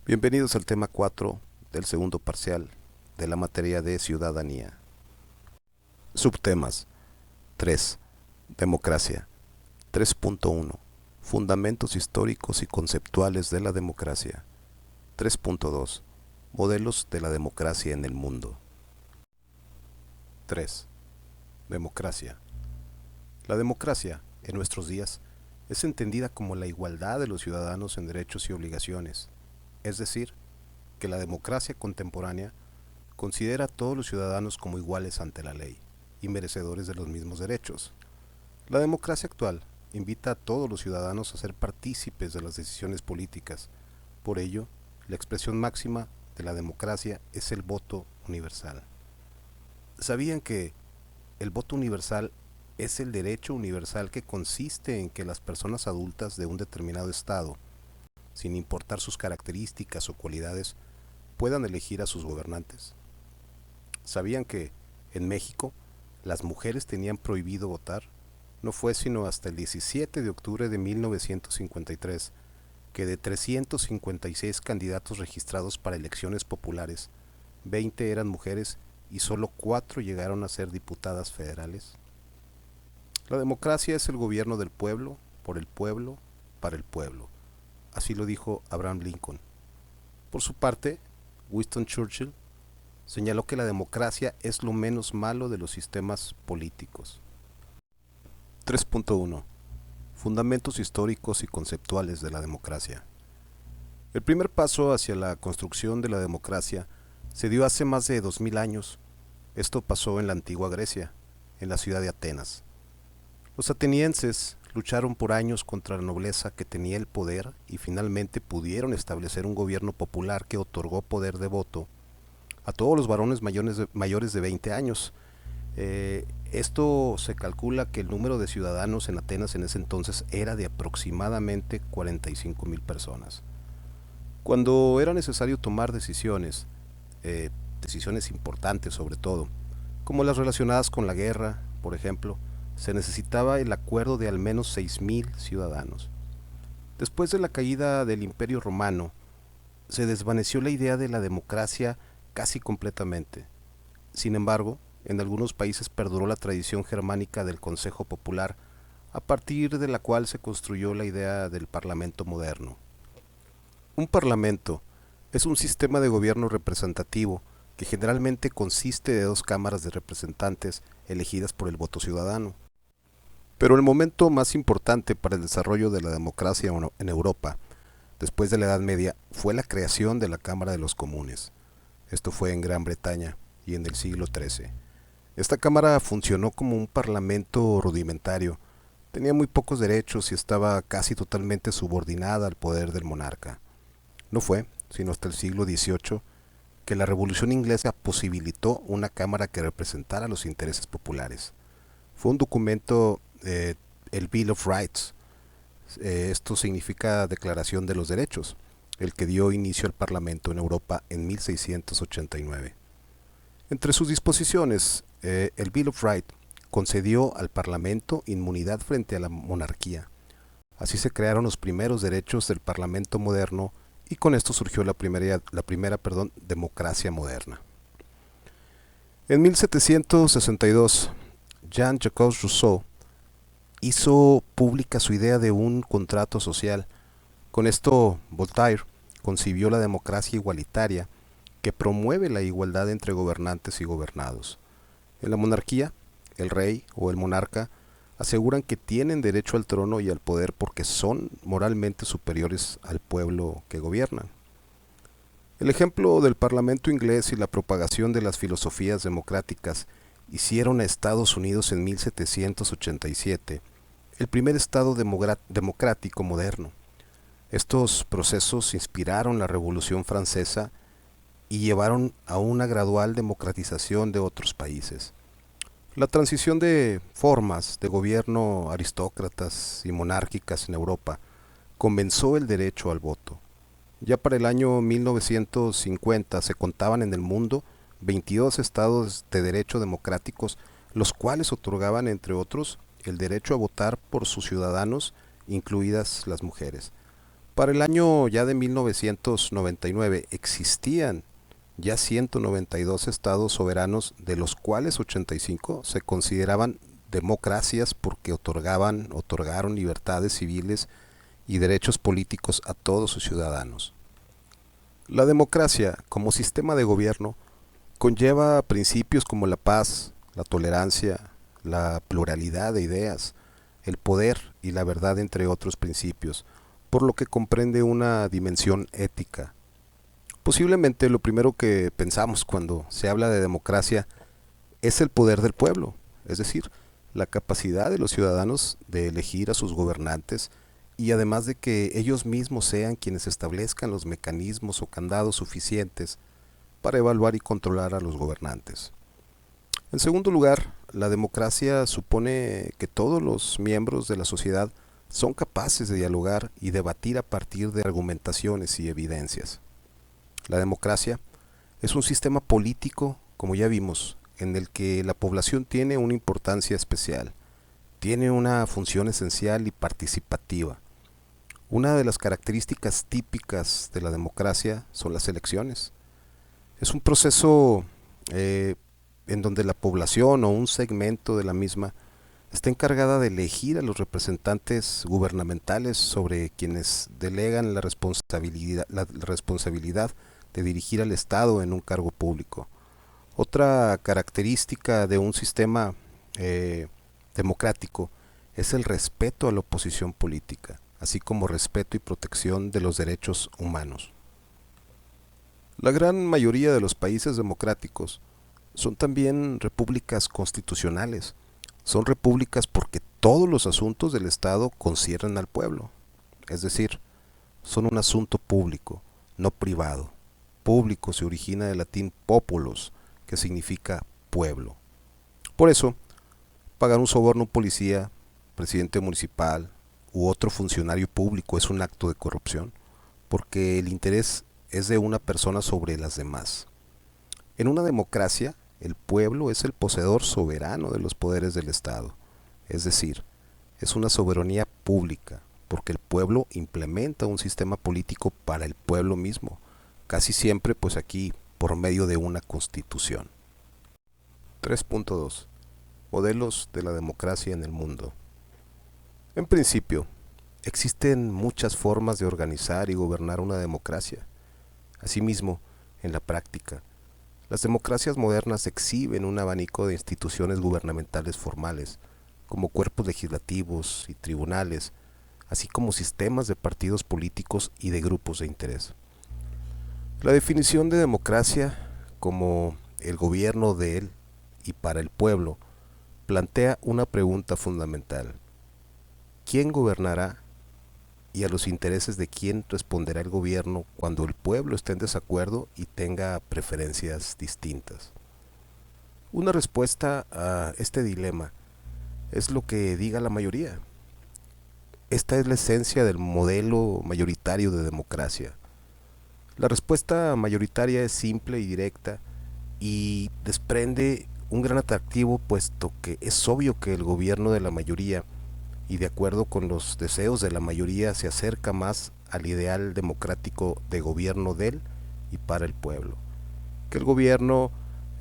Bienvenidos al tema 4 del segundo parcial de la materia de ciudadanía. Subtemas 3. Democracia. 3.1. Fundamentos históricos y conceptuales de la democracia. 3.2. Modelos de la democracia en el mundo. 3. Democracia. La democracia, en nuestros días, es entendida como la igualdad de los ciudadanos en derechos y obligaciones. Es decir, que la democracia contemporánea considera a todos los ciudadanos como iguales ante la ley y merecedores de los mismos derechos. La democracia actual invita a todos los ciudadanos a ser partícipes de las decisiones políticas. Por ello, la expresión máxima de la democracia es el voto universal. ¿Sabían que el voto universal es el derecho universal que consiste en que las personas adultas de un determinado estado, sin importar sus características o cualidades, puedan elegir a sus gobernantes? ¿Sabían que en México las mujeres tenían prohibido votar? No fue sino hasta el 17 de octubre de 1953 que de 356 candidatos registrados para elecciones populares, 20 eran mujeres y solo 4 llegaron a ser diputadas federales. La democracia es el gobierno del pueblo, por el pueblo, para el pueblo. Así lo dijo Abraham Lincoln. Por su parte, Winston Churchill señaló que la democracia es lo menos malo de los sistemas políticos. 3.1. Fundamentos históricos y conceptuales de la democracia. El primer paso hacia la construcción de la democracia se dio hace más de 2000 años. Esto pasó en la antigua Grecia, en la ciudad de Atenas. Los atenienses lucharon por años contra la nobleza que tenía el poder y finalmente pudieron establecer un gobierno popular que otorgó poder de voto a todos los varones mayores de 20 años. Esto se calcula que el número de ciudadanos en Atenas en ese entonces era de aproximadamente 45,000 personas. Cuando era necesario tomar decisiones, decisiones importantes sobre todo, como las relacionadas con la guerra, por ejemplo, se necesitaba el acuerdo de al menos 6,000 ciudadanos. Después de la caída del Imperio Romano, se desvaneció la idea de la democracia casi completamente. Sin embargo, en algunos países perduró la tradición germánica del Consejo Popular, a partir de la cual se construyó la idea del Parlamento moderno. Un parlamento es un sistema de gobierno representativo que generalmente consiste de 2 cámaras de representantes elegidas por el voto ciudadano. Pero el momento más importante para el desarrollo de la democracia en Europa, después de la Edad Media, fue la creación de la Cámara de los Comunes. Esto fue en Gran Bretaña y en el siglo XIII. Esta cámara funcionó como un parlamento rudimentario, tenía muy pocos derechos y estaba casi totalmente subordinada al poder del monarca. No fue sino hasta el siglo XVIII que la Revolución Inglesa posibilitó una cámara que representara los intereses populares. Fue un documento, el Bill of Rights, esto significa Declaración de los Derechos, el que dio inicio al Parlamento en Europa en 1689. Entre sus disposiciones, el Bill of Rights concedió al Parlamento inmunidad frente a la monarquía. Así se crearon los primeros derechos del Parlamento moderno y con esto surgió la primera democracia moderna. En 1762, Jean-Jacques Rousseau hizo pública su idea de un contrato social. Con esto, Voltaire concibió la democracia igualitaria que promueve la igualdad entre gobernantes y gobernados. En la monarquía, el rey o el monarca aseguran que tienen derecho al trono y al poder porque son moralmente superiores al pueblo que gobiernan. El ejemplo del Parlamento inglés y la propagación de las filosofías democráticas hicieron a Estados Unidos en 1787 el primer estado democrático moderno. Estos procesos inspiraron la Revolución Francesa y llevaron a una gradual democratización de otros países. La transición de formas de gobierno aristócratas y monárquicas en Europa comenzó el derecho al voto. Ya para el año 1950 se contaban en el mundo 22 estados de derecho democráticos, los cuales otorgaban, entre otros, el derecho a votar por sus ciudadanos, incluidas las mujeres. Para el año ya de 1999 existían ya 192 estados soberanos, de los cuales 85 se consideraban democracias porque otorgaron libertades civiles y derechos políticos a todos sus ciudadanos. La democracia, como sistema de gobierno, conlleva principios como la paz, la tolerancia, la pluralidad de ideas, el poder y la verdad, entre otros principios, por lo que comprende una dimensión ética. Posiblemente lo primero que pensamos cuando se habla de democracia es el poder del pueblo, es decir, la capacidad de los ciudadanos de elegir a sus gobernantes y además de que ellos mismos sean quienes establezcan los mecanismos o candados suficientes para evaluar y controlar a los gobernantes. En segundo lugar, la democracia supone que todos los miembros de la sociedad son capaces de dialogar y debatir a partir de argumentaciones y evidencias. La democracia es un sistema político, como ya vimos, en el que la población tiene una importancia especial, tiene una función esencial y participativa. Una de las características típicas de la democracia son las elecciones. Es un proceso en donde la población o un segmento de la misma está encargada de elegir a los representantes gubernamentales sobre quienes delegan la responsabilidad de dirigir al Estado en un cargo público. Otra característica de un sistema democrático es el respeto a la oposición política, así como respeto y protección de los derechos humanos. La gran mayoría de los países democráticos son también repúblicas constitucionales. Son repúblicas porque todos los asuntos del Estado conciernen al pueblo. Es decir, son un asunto público, no privado. Público se origina del latín populus, que significa pueblo. Por eso, pagar un soborno a un policía, presidente municipal u otro funcionario público es un acto de corrupción, porque el interés es de una persona sobre las demás. En una democracia, el pueblo es el poseedor soberano de los poderes del Estado, es decir, es una soberanía pública, porque el pueblo implementa un sistema político para el pueblo mismo, casi siempre pues aquí por medio de una constitución. 3.2. Modelos de la democracia en el mundo. En principio, existen muchas formas de organizar y gobernar una democracia. Asimismo, en la práctica, las democracias modernas exhiben un abanico de instituciones gubernamentales formales, como cuerpos legislativos y tribunales, así como sistemas de partidos políticos y de grupos de interés. La definición de democracia como el gobierno de él y para el pueblo plantea una pregunta fundamental. ¿Quién gobernará y a los intereses de quién responderá el gobierno cuando el pueblo esté en desacuerdo y tenga preferencias distintas? Una respuesta a este dilema es lo que diga la mayoría. Esta es la esencia del modelo mayoritario de democracia. La respuesta mayoritaria es simple y directa y desprende un gran atractivo, puesto que es obvio que el gobierno de la mayoría y de acuerdo con los deseos de la mayoría se acerca más al ideal democrático de gobierno del y para el pueblo, que el gobierno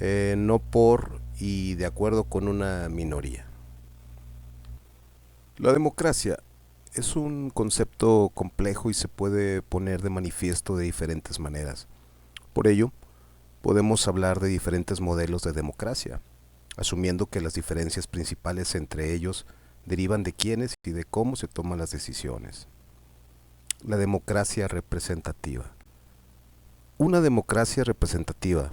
no por y de acuerdo con una minoría. La democracia es un concepto complejo y se puede poner de manifiesto de diferentes maneras. Por ello, podemos hablar de diferentes modelos de democracia, asumiendo que las diferencias principales entre ellos derivan de quiénes y de cómo se toman las decisiones. La democracia representativa. Una democracia representativa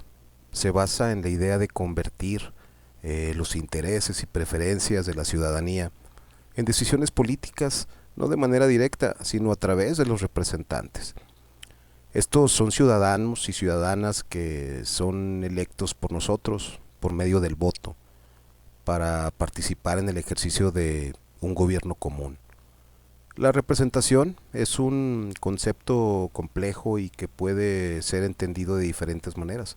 se basa en la idea de convertir los intereses y preferencias de la ciudadanía en decisiones políticas, no de manera directa, sino a través de los representantes. Estos son ciudadanos y ciudadanas que son electos por nosotros por medio del voto para participar en el ejercicio de un gobierno común. La representación es un concepto complejo y que puede ser entendido de diferentes maneras.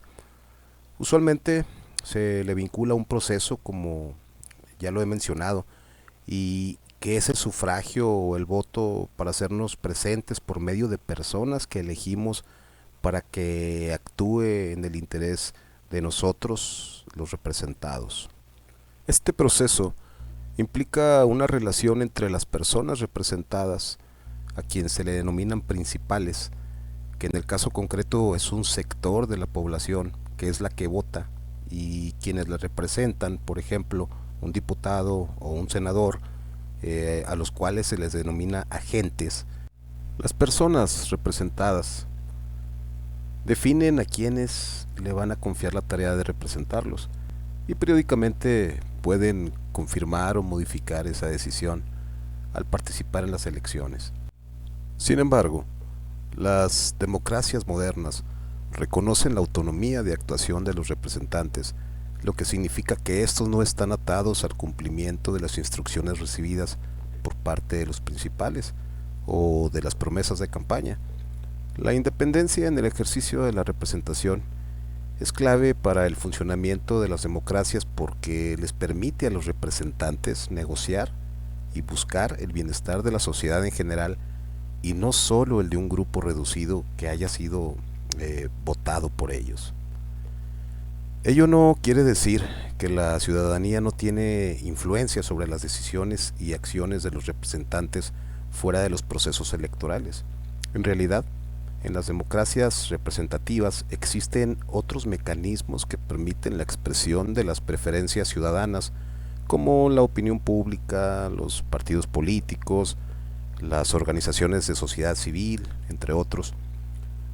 Usualmente se le vincula a un proceso, como ya lo he mencionado, y que es el sufragio o el voto para hacernos presentes por medio de personas que elegimos para que actúe en el interés de nosotros, los representados. Este proceso implica una relación entre las personas representadas, a quien se le denominan principales, que en el caso concreto es un sector de la población que es la que vota, y quienes la representan, por ejemplo, un diputado o un senador, a los cuales se les denomina agentes. Las personas representadas definen a quienes le van a confiar la tarea de representarlos y periódicamente pueden confirmar o modificar esa decisión al participar en las elecciones. Sin embargo, las democracias modernas reconocen la autonomía de actuación de los representantes, lo que significa que estos no están atados al cumplimiento de las instrucciones recibidas por parte de los principales o de las promesas de campaña. La independencia en el ejercicio de la representación es clave para el funcionamiento de las democracias porque les permite a los representantes negociar y buscar el bienestar de la sociedad en general y no solo el de un grupo reducido que haya sido votado por ellos. Ello no quiere decir que la ciudadanía no tiene influencia sobre las decisiones y acciones de los representantes fuera de los procesos electorales. En realidad, en las democracias representativas existen otros mecanismos que permiten la expresión de las preferencias ciudadanas, como la opinión pública, los partidos políticos, las organizaciones de sociedad civil, entre otros.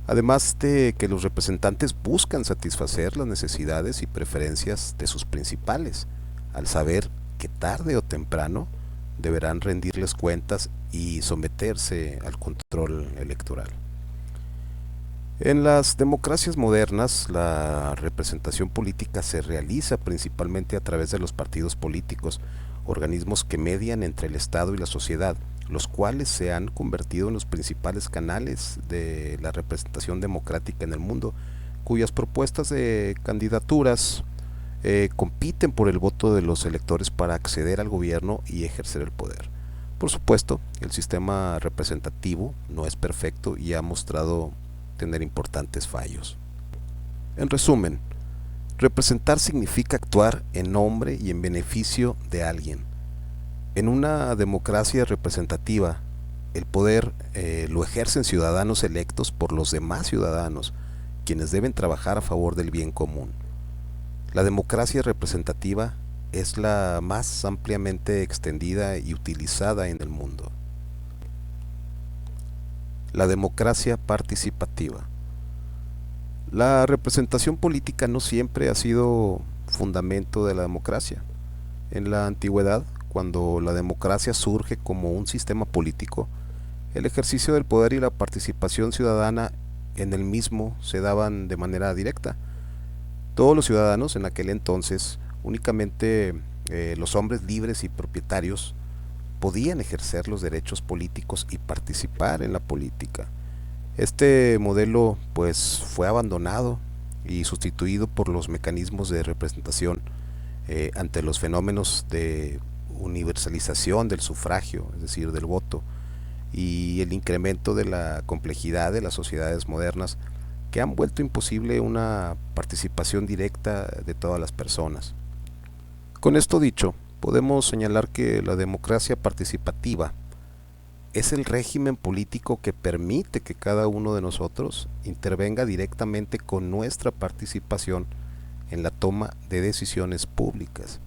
Además de que los representantes buscan satisfacer las necesidades y preferencias de sus principales, al saber que tarde o temprano deberán rendirles cuentas y someterse al control electoral. En las democracias modernas, la representación política se realiza principalmente a través de los partidos políticos, organismos que median entre el Estado y la sociedad, los cuales se han convertido en los principales canales de la representación democrática en el mundo, cuyas propuestas de candidaturas compiten por el voto de los electores para acceder al gobierno y ejercer el poder. Por supuesto, el sistema representativo no es perfecto y ha mostrado tener importantes fallos. En resumen, representar significa actuar en nombre y en beneficio de alguien. En una democracia representativa, el poder lo ejercen ciudadanos electos por los demás ciudadanos, quienes deben trabajar a favor del bien común. La democracia representativa es la más ampliamente extendida y utilizada en el mundo. La democracia participativa. La representación política no siempre ha sido fundamento de la democracia. En la antigüedad, cuando la democracia surge como un sistema político, el ejercicio del poder y la participación ciudadana en el mismo se daban de manera directa. Todos los ciudadanos en aquel entonces, únicamente los hombres libres y propietarios, podían ejercer los derechos políticos y participar en la política. Este modelo pues fue abandonado y sustituido por los mecanismos de representación ante los fenómenos de universalización del sufragio, es decir, del voto, y el incremento de la complejidad de las sociedades modernas que han vuelto imposible una participación directa de todas las personas. Con esto dicho, podemos señalar que la democracia participativa es el régimen político que permite que cada uno de nosotros intervenga directamente con nuestra participación en la toma de decisiones públicas.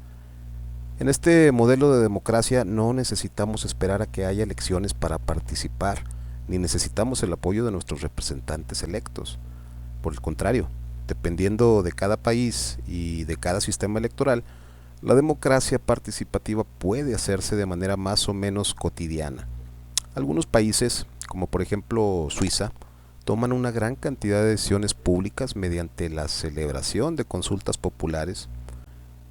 En este modelo de democracia no necesitamos esperar a que haya elecciones para participar, ni necesitamos el apoyo de nuestros representantes electos. Por el contrario, dependiendo de cada país y de cada sistema electoral, la democracia participativa puede hacerse de manera más o menos cotidiana. Algunos países, como por ejemplo Suiza, toman una gran cantidad de decisiones públicas mediante la celebración de consultas populares,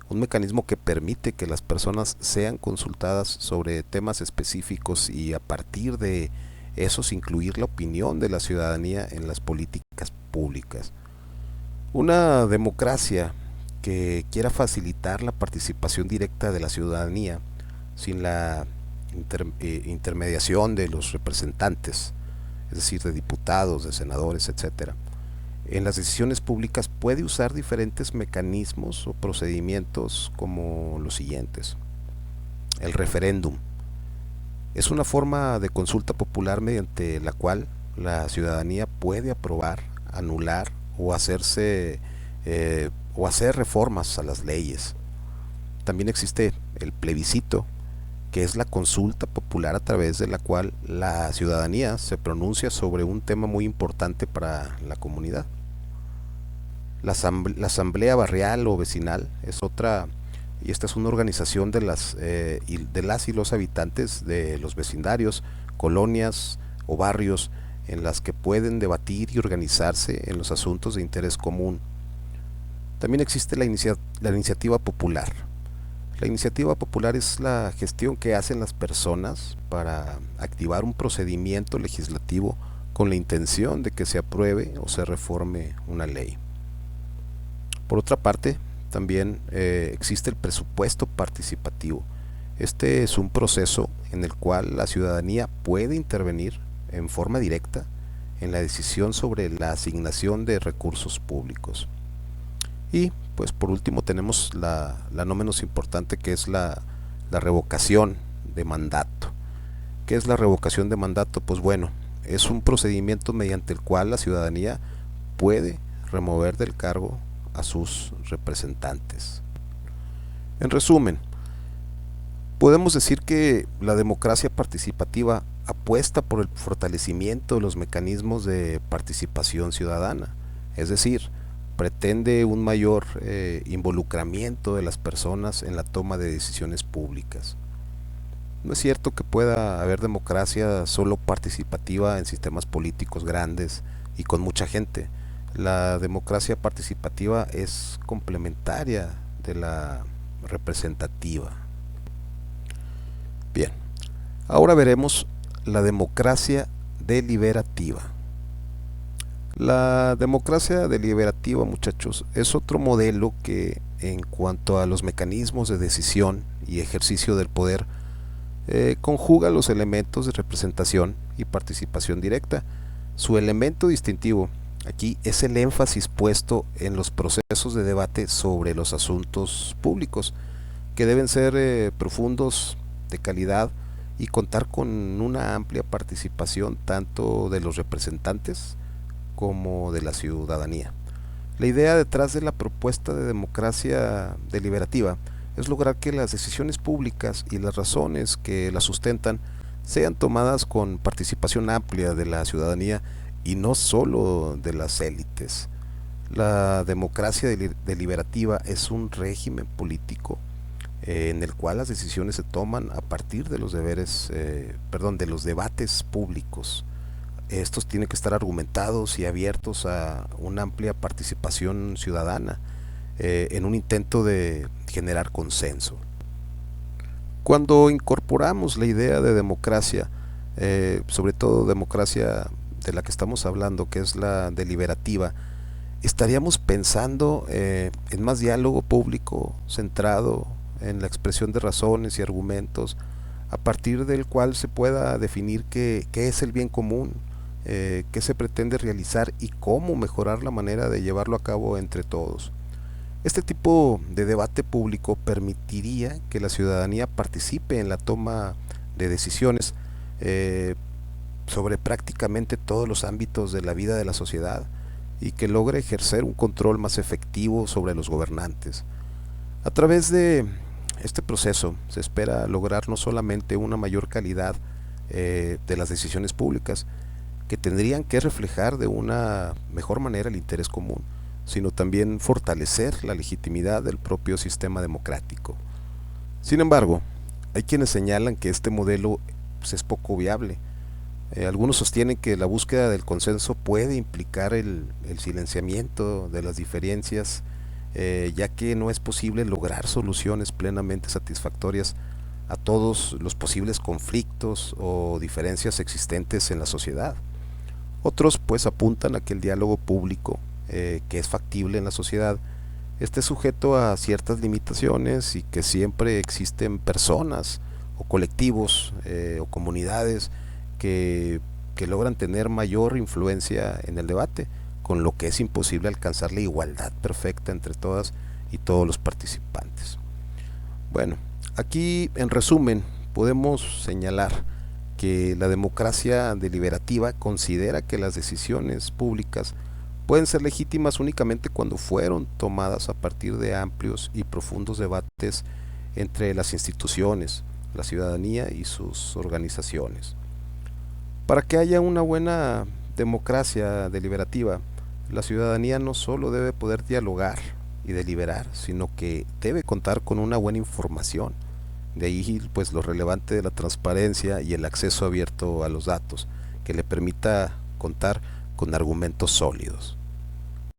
un mecanismo que permite que las personas sean consultadas sobre temas específicos y a partir de esos incluir la opinión de la ciudadanía en las políticas públicas. Una democracia que quiera facilitar la participación directa de la ciudadanía sin la intermediación de los representantes, es decir, de diputados, de senadores, etcétera, en las decisiones públicas puede usar diferentes mecanismos o procedimientos como los siguientes. El referéndum es una forma de consulta popular mediante la cual la ciudadanía puede aprobar, anular o hacer reformas a las leyes. También existe el plebiscito, que es la consulta popular a través de la cual la ciudadanía se pronuncia sobre un tema muy importante para la comunidad. La asamblea barrial o vecinal es otra, y esta es una organización de las y los habitantes de los vecindarios, colonias o barrios en las que pueden debatir y organizarse en los asuntos de interés común. También existe la iniciativa popular. La iniciativa popular es la gestión que hacen las personas para activar un procedimiento legislativo con la intención de que se apruebe o se reforme una ley. Por otra parte, también existe el presupuesto participativo. Este es un proceso en el cual la ciudadanía puede intervenir en forma directa en la decisión sobre la asignación de recursos públicos. Y pues por último tenemos la no menos importante, que es la revocación de mandato. ¿Qué es la revocación de mandato? Pues bueno, es un procedimiento mediante el cual la ciudadanía puede remover del cargo a sus representantes. En resumen, podemos decir que la democracia participativa apuesta por el fortalecimiento de los mecanismos de participación ciudadana, es decir, pretende un mayor involucramiento de las personas en la toma de decisiones públicas. No es cierto que pueda haber democracia solo participativa en sistemas políticos grandes y con mucha gente. La democracia participativa es complementaria de la representativa. Bien, ahora veremos la democracia deliberativa. La democracia deliberativa, muchachos, es otro modelo que, en cuanto a los mecanismos de decisión y ejercicio del poder, conjuga los elementos de representación y participación directa. Su elemento distintivo aquí es el énfasis puesto en los procesos de debate sobre los asuntos públicos, que deben ser profundos, de calidad y contar con una amplia participación tanto de los representantes como de la ciudadanía. La idea detrás de la propuesta de democracia deliberativa es lograr que las decisiones públicas y las razones que las sustentan sean tomadas con participación amplia de la ciudadanía y no solo de las élites. La democracia deliberativa es un régimen político en el cual las decisiones se toman a partir de los de los debates públicos. Estos tienen que estar argumentados y abiertos a una amplia participación ciudadana en un intento de generar consenso. Cuando incorporamos la idea de democracia, sobre todo democracia de la que estamos hablando, que es la deliberativa, estaríamos pensando en más diálogo público centrado en la expresión de razones y argumentos, a partir del cual se pueda definir qué es el bien común, qué se pretende realizar y cómo mejorar la manera de llevarlo a cabo entre todos. Este tipo de debate público permitiría que la ciudadanía participe en la toma de decisiones sobre prácticamente todos los ámbitos de la vida de la sociedad y que logre ejercer un control más efectivo sobre los gobernantes. A través de este proceso se espera lograr no solamente una mayor calidad de las decisiones públicas, que tendrían que reflejar de una mejor manera el interés común, sino también fortalecer la legitimidad del propio sistema democrático. Sin embargo, hay quienes señalan que este modelo es poco viable. Algunos sostienen que la búsqueda del consenso puede implicar el silenciamiento de las diferencias, ya que no es posible lograr soluciones plenamente satisfactorias a todos los posibles conflictos o diferencias existentes en la sociedad. Otros pues apuntan a que el diálogo público, que es factible en la sociedad, esté sujeto a ciertas limitaciones y que siempre existen personas o colectivos o comunidades que, que logran tener mayor influencia en el debate, con lo que es imposible alcanzar la igualdad perfecta entre todas y todos los participantes. Bueno, aquí en resumen podemos señalar que la democracia deliberativa considera que las decisiones públicas pueden ser legítimas únicamente cuando fueron tomadas a partir de amplios y profundos debates entre las instituciones, la ciudadanía y sus organizaciones. Para que haya una buena democracia deliberativa, la ciudadanía no solo debe poder dialogar y deliberar, sino que debe contar con una buena información. De ahí pues lo relevante de la transparencia y el acceso abierto a los datos, que le permita contar con argumentos sólidos.